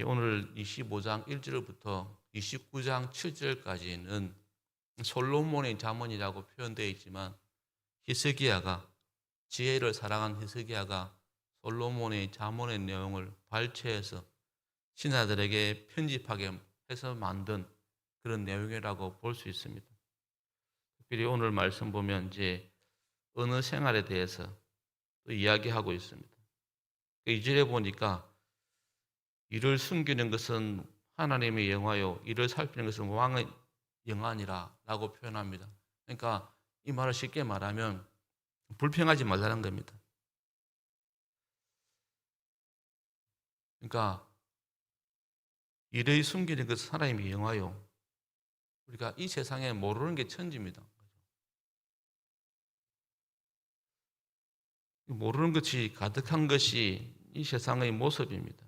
오늘 25장 1절부터 29장 7절까지는 솔로몬의 잠언이라고 표현되어 있지만 히스기야가 지혜를 사랑한 히스기야가 솔로몬의 잠언의 내용을 발췌해서 신하들에게 편집하게 해서 만든 그런 내용이라고 볼 수 있습니다. 특별히 오늘 말씀 보면 이제 언어 생활에 대해서 또 이야기하고 있습니다. 2절에 보니까 이를 숨기는 것은 하나님의 영화요, 이를 살피는 것은 왕의 영안이라 라고 표현합니다. 그러니까 이 말을 쉽게 말하면 불평하지 말라는 겁니다. 그러니까 일의 숨기는 것은 하나님의 영화요. 우리가 이 세상에 모르는 게 천지입니다. 모르는 것이 가득한 것이 이 세상의 모습입니다.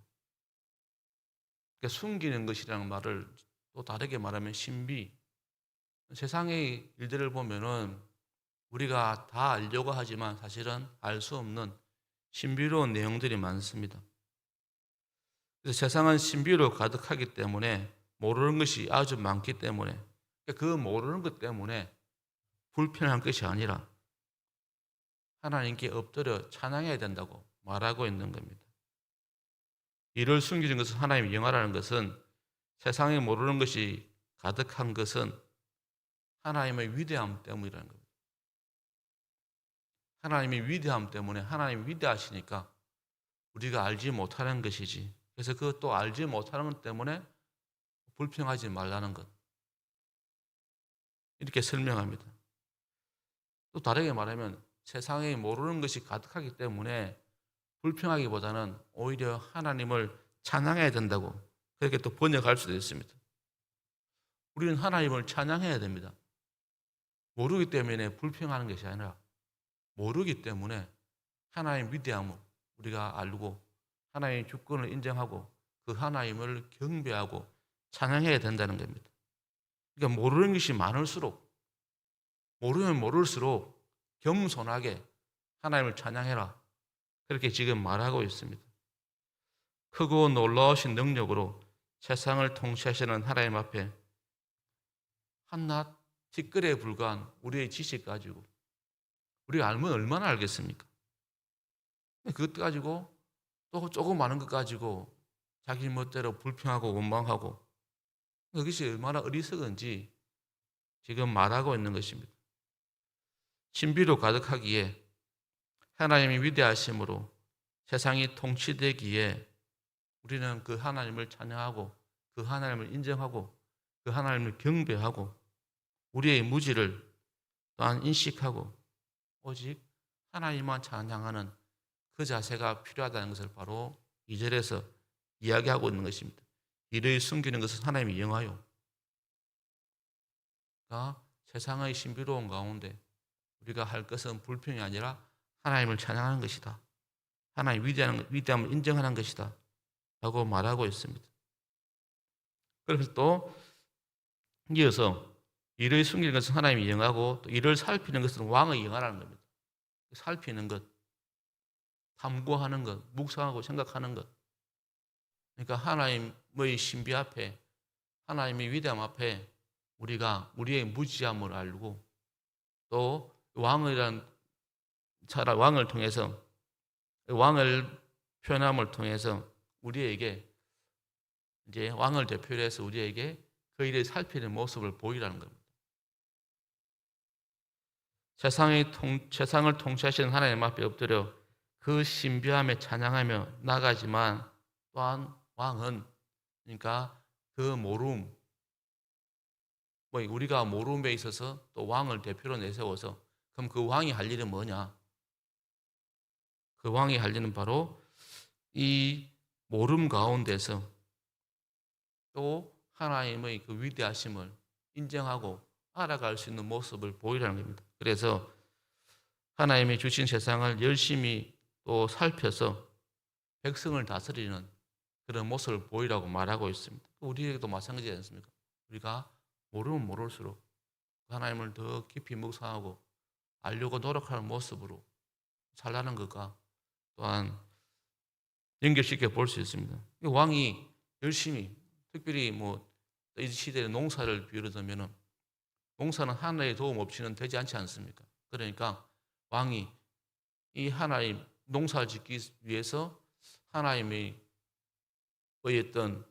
그러니까 숨기는 것이라는 말을 또 다르게 말하면 신비. 세상의 일들을 보면은 우리가 다 알려고 하지만 사실은 알 수 없는 신비로운 내용들이 많습니다. 그래서 세상은 신비로 가득하기 때문에 모르는 것이 아주 많기 때문에 그 모르는 것 때문에 불편한 것이 아니라 하나님께 엎드려 찬양해야 된다고 말하고 있는 겁니다. 이를 숨기는 것은 하나님의 영화라는 것은 세상에 모르는 것이 가득한 것은 하나님의 위대함 때문이라는 겁니다. 하나님의 위대함 때문에 하나님이 위대하시니까 우리가 알지 못하는 것이지. 그래서 그것도 알지 못하는 것 때문에 불평하지 말라는 것. 이렇게 설명합니다. 또 다르게 말하면 세상에 모르는 것이 가득하기 때문에 불평하기보다는 오히려 하나님을 찬양해야 된다고 그렇게 또 번역할 수도 있습니다. 우리는 하나님을 찬양해야 됩니다. 모르기 때문에 불평하는 것이 아니라 모르기 때문에 하나님의 위대함을 우리가 알고 하나님의 주권을 인정하고 그 하나님을 경배하고 찬양해야 된다는 겁니다. 그러니까 모르는 것이 많을수록 모르면 모를수록 겸손하게 하나님을 찬양해라. 그렇게 지금 말하고 있습니다. 크고 놀라우신 능력으로 세상을 통치하시는 하나님 앞에 한낱 티끌에 불과한 우리의 지식 가지고 우리가 알면 얼마나 알겠습니까? 그것 가지고 또 조금 많은 것 가지고 자기 멋대로 불평하고 원망하고 그것이 얼마나 어리석은지 지금 말하고 있는 것입니다. 신비로 가득하기에 하나님이 위대하심으로 세상이 통치되기에 우리는 그 하나님을 찬양하고 그 하나님을 인정하고 그 하나님을 경배하고 우리의 무지를 또한 인식하고 오직 하나님만 찬양하는 그 자세가 필요하다는 것을 바로 2절에서 이야기하고 있는 것입니다. 이를 숨기는 것은 하나님의 영화요. 그러니까 세상의 신비로운 가운데 우리가 할 것은 불평이 아니라 하나님을 찬양하는 것이다. 하나님의 위대함을 인정하는 것이다. 라고 말하고 있습니다. 그래서 또 이어서 이를 숨기는 것은 하나님의 영화고 또 이를 살피는 것은 왕의 영화라는 겁니다. 살피는 것, 탐구하는 것, 묵상하고 생각하는 것. 그러니까 하나님의 신비 앞에 하나님의 위대함 앞에 우리가 우리의 무지함을 알고 또 왕을 통해서 왕을 표현함을 통해서 우리에게 이제 왕을 대표로 해서 우리에게 그 일을 살피는 모습을 보이라는 겁니다. 세상을 통치하시는 하나님 앞에 엎드려 그 신비함에 찬양하며 나가지만 또한 왕은 그러니까 그 모름 우리가 모름에 있어서 또 왕을 대표로 내세워서 그럼 그 왕이 할 일은 뭐냐? 그 왕이 할 일은 바로 이 모름 가운데서 또 하나님의 그 위대하심을 인정하고 알아갈 수 있는 모습을 보이라는 겁니다. 그래서 하나님이 주신 세상을 열심히 또 살펴서 백성을 다스리는 그런 모습을 보이라고 말하고 있습니다. 우리에게도 마찬가지지 않습니까? 우리가 모르면 모를수록 하나님을 더 깊이 묵상하고 알려고 노력하는 모습으로 살라는 것과 또한 연결시켜 볼 수 있습니다. 왕이 열심히, 특별히 이 시대에 농사를 비유하자면은 농사는 하나의 도움 없이는 되지 않지 않습니까? 그러니까 왕이 이 하나님 농사를 짓기 위해서 하나님의 어떤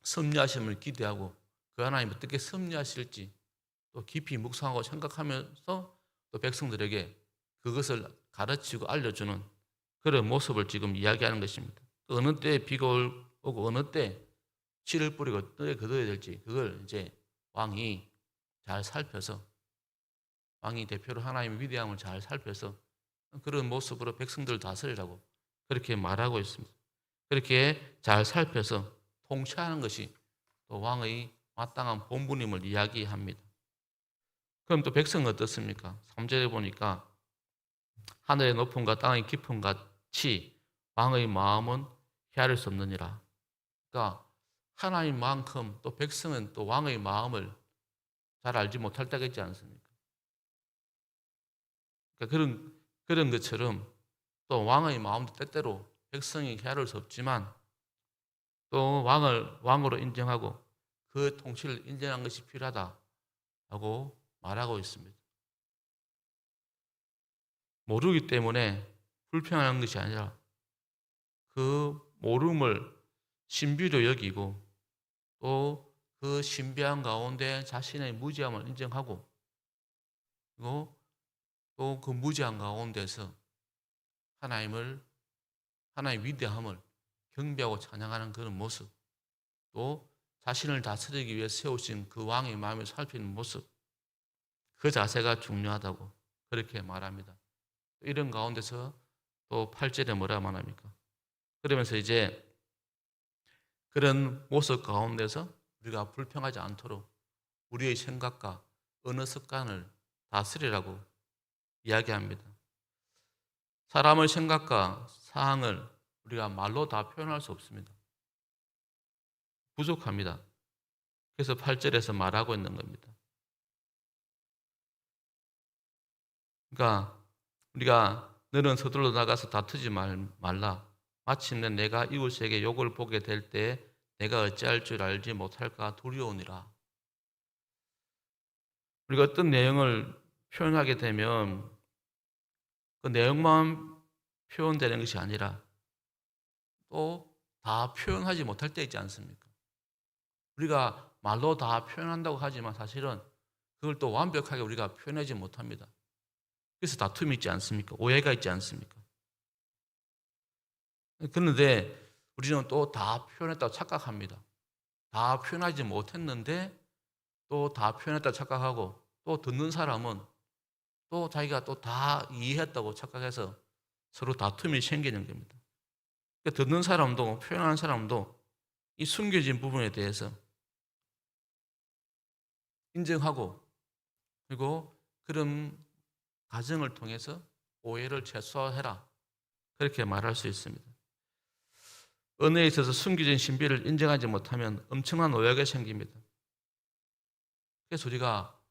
섭리하심을 기대하고 그 하나님 어떻게 섭리하실지 또 깊이 묵상하고 생각하면서 또 백성들에게 그것을 가르치고 알려주는 그런 모습을 지금 이야기하는 것입니다. 어느 때 비가 오고 어느 때 씨를 뿌리고 어떻게 거둬야 될지 그걸 이제 왕이 잘 살펴서 왕이 대표로 하나님의 위대함을 잘 살펴서 그런 모습으로 백성들을 다스리라고 그렇게 말하고 있습니다. 그렇게 잘 살펴서 통치하는 것이 또 왕의 마땅한 본분임을 이야기합니다. 그럼 또 백성은 어떻습니까? 3절에 보니까 하늘의 높음과 땅의 깊음 같이 왕의 마음은 헤아릴 수 없느니라. 그러니까 하나님만큼 또 백성은 또 왕의 마음을 잘 알지 못할 때가 있지 않습니까? 그러니까 그런 것처럼 또 왕의 마음도 때때로 백성이 헤아릴 수 없지만 또 왕을 왕으로 인정하고 그 통치를 인정한 것이 필요하다라고 말하고 있습니다. 모르기 때문에 불평하는 것이 아니라 그 모름을 신비로 여기고 또 그 신비한 가운데 자신의 무지함을 인정하고 그리고 또 그 무지한 가운데서 하나님의 위대함을 경배하고 찬양하는 그런 모습 또 자신을 다스리기 위해 세우신 그 왕의 마음을 살피는 모습 그 자세가 중요하다고 그렇게 말합니다. 이런 가운데서 또 8절에 뭐라 말합니까? 그러면서 이제 그런 모습 가운데서 우리가 불평하지 않도록 우리의 생각과 언어 습관을 다스리라고 이야기합니다. 사람의 생각과 사항을 우리가 말로 다 표현할 수 없습니다. 부족합니다. 그래서 8절에서 말하고 있는 겁니다. 그러니까 우리가 너는 서둘러 나가서 다투지 말라. 마침내 내가 이웃에게 욕을 보게 될 때 내가 어찌할 줄 알지 못할까 두려우니라. 우리가 어떤 내용을 표현하게 되면 그 내용만 표현되는 것이 아니라 또 다 표현하지 못할 때 있지 않습니까? 우리가 말로 다 표현한다고 하지만 사실은 그걸 또 완벽하게 우리가 표현하지 못합니다. 그래서 다툼이 있지 않습니까? 오해가 있지 않습니까? 그런데 우리는 또 다 표현했다고 착각합니다. 다 표현하지 못했는데 또 다 표현했다고 착각하고 또 듣는 사람은 또 자기가 또 다 이해했다고 착각해서 서로 다툼이 생기는 겁니다. 그러니까 듣는 사람도 표현하는 사람도 이 숨겨진 부분에 대해서 인정하고 그리고 그런 과정을 통해서 오해를 최소화해라. 그렇게 말할 수 있습니다. 언어에 있어서 숨겨진 신비를 인정하지 못하면 엄청난 오해가 생깁니다. 그래서 우리가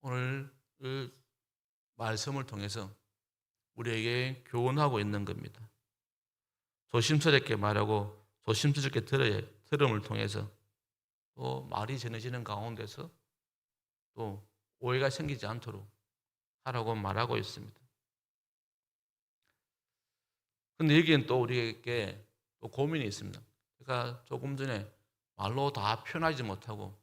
오늘 그 말씀을 통해서 우리에게 교훈하고 있는 겁니다. 조심스럽게 말하고 조심스럽게 들음을 통해서 또 말이 전해지는 가운데서 또 오해가 생기지 않도록 하라고 말하고 있습니다. 근데 여기엔 또 우리에게 또 고민이 있습니다. 그러니까 조금 전에 말로 다 표현하지 못하고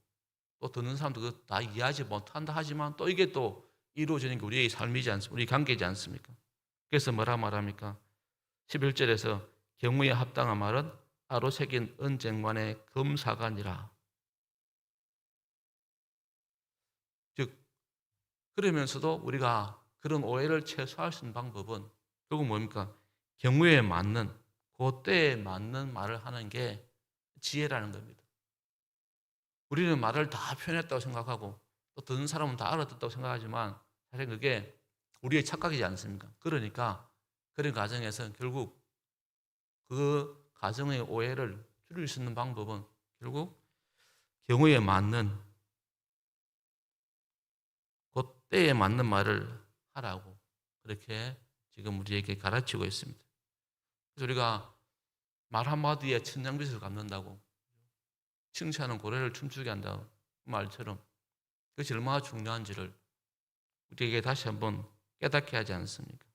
또 듣는 사람도 그거 다 이해하지 못한다 하지만 또 이게 또 이루어지는 게 우리의 삶이지 않습니까? 우리 관계지 않습니까? 그래서 뭐라 말합니까? 11절에서 경우에 합당한 말은 따로 새긴 언쟁관의 검사관이라. 즉 그러면서도 우리가 그런 오해를 최소화할 수 있는 방법은 결국 뭡니까? 경우에 맞는 그때에 맞는 말을 하는 게 지혜라는 겁니다. 우리는 말을 다 표현했다고 생각하고 또 듣는 사람은 다 알아듣다고 생각하지만 사실 그게 우리의 착각이지 않습니까? 그러니까 그런 과정에서 결국 그 가정의 오해를 줄일 수 있는 방법은 결국 경우에 맞는 그때에 맞는 말을 하라고 그렇게 지금 우리에게 가르치고 있습니다. 그래서 우리가 말 한마디에 천냥빚을 갚는다고 칭찬은 고래를 춤추게 한다 말처럼 그것이 얼마나 중요한지를 우리에게 다시 한번 깨닫게 하지 않습니까?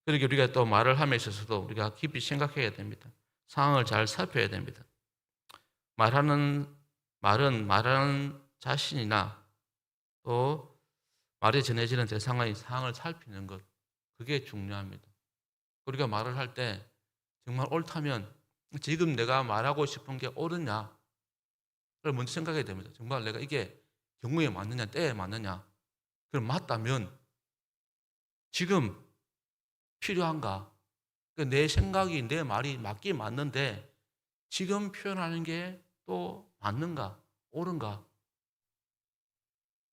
그렇게 우리가 또 말을 함에 있어서도 우리가 깊이 생각해야 됩니다. 상황을 잘 살펴야 됩니다. 말하는 자신이나 또 말이 전해지는 대상의 상황을 살피는 것, 그게 중요합니다. 우리가 말을 할 때 정말 옳다면 지금 내가 말하고 싶은 게 옳으냐를 먼저 생각해야 됩니다. 정말 내가 이게 경우에 맞느냐, 때에 맞느냐. 그럼 맞다면 지금 필요한가? 내 생각이, 내 말이 맞긴 맞는데 지금 표현하는 게 또 맞는가? 옳은가?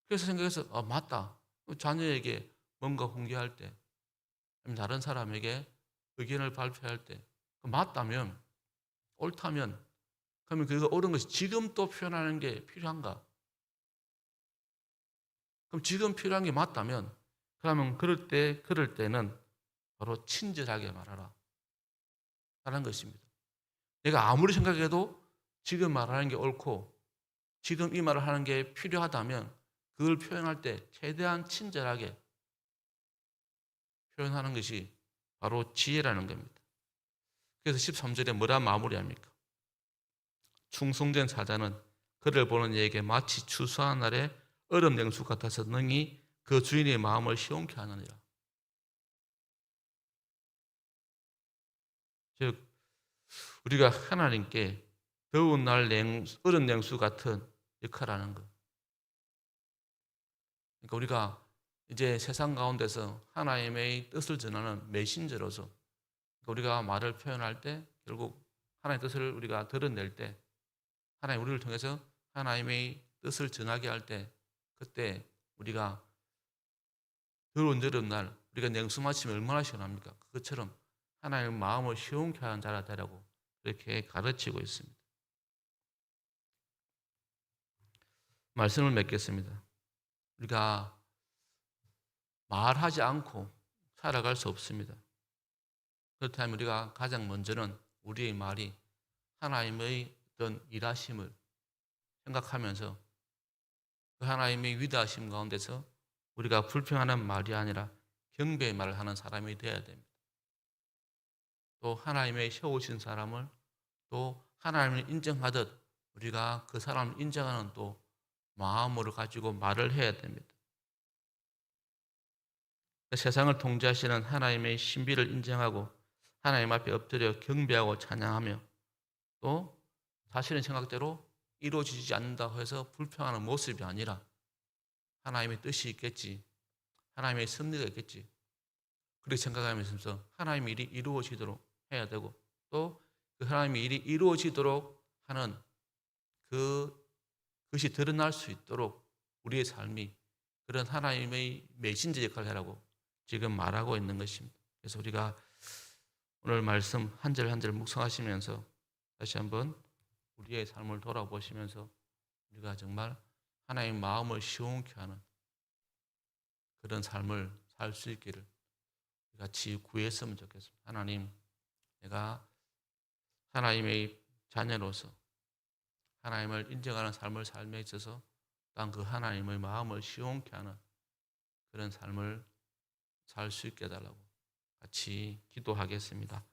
그래서 생각해서 맞다. 자녀에게 뭔가 공개할 때, 다른 사람에게 의견을 발표할 때 맞다면, 옳다면 그러면 그거 옳은 것이 지금 또 표현하는 게 필요한가? 그럼 지금 필요한 게 맞다면 그러면 그럴 때는 바로 친절하게 말하라 하는 것입니다. 내가 아무리 생각해도 지금 말하는 게 옳고 지금 이 말을 하는 게 필요하다면 그걸 표현할 때 최대한 친절하게 표현하는 것이 바로 지혜라는 겁니다. 그래서 13절에 뭐라 마무리합니까? 충성된 사자는 그를 보는 이에게 마치 추수한 날에 얼음 냉수 같아서 능히 그 주인의 마음을 시원케 하느니라. 즉 우리가 하나님께 더운 날 얼음 냉수 같은 역할을 하는 것. 그러니까 우리가 이제 세상 가운데서 하나님의 뜻을 전하는 메신저로서 우리가 말을 표현할 때 결국 하나님의 뜻을 우리가 드러낼 때 하나님 우리를 통해서 하나님의 뜻을 전하게 할 때 그때 우리가 더운 여름 날 우리가 냉수 마시면 얼마나 시원합니까? 그것처럼 하나님의 마음을 시원케 하는 자라 되라고 그렇게 가르치고 있습니다. 말씀을 맺겠습니다. 우리가 말하지 않고 살아갈 수 없습니다. 그렇다면 우리가 가장 먼저는 우리의 말이 하나님의 어떤 일하심을 생각하면서 그 하나님의 위대하심 가운데서 우리가 불평하는 말이 아니라 경배의 말을 하는 사람이 되어야 됩니다. 또 하나님의 세우신 사람을 또 하나님을 인정하듯 우리가 그 사람을 인정하는 또 마음으로 가지고 말을 해야 됩니다. 세상을 통제하시는 하나님의 신비를 인정하고 하나님 앞에 엎드려 경배하고 찬양하며 또 자신의 생각대로 이루어지지 않는다고 해서 불평하는 모습이 아니라 하나님의 뜻이 있겠지, 하나님의 섭리가 있겠지 그렇게 생각하면서 하나님의 일이 이루어지도록 해야 되고 또 그 하나님의 일이 이루어지도록 하는 그것이 드러날 수 있도록 우리의 삶이 그런 하나님의 메신저 역할을 하라고 지금 말하고 있는 것입니다. 그래서 우리가 오늘 말씀 한 절 한 절 묵상하시면서 다시 한번 우리의 삶을 돌아보시면서 우리가 정말 하나님의 마음을 시원케 하는 그런 삶을 살 수 있기를 같이 구했으면 좋겠습니다. 하나님, 내가 하나님의 자녀로서 하나님을 인정하는 삶을 삶에 있어서 난 그 하나님의 마음을 시원케 하는 그런 삶을 살 수 있게 해달라고 같이 기도하겠습니다.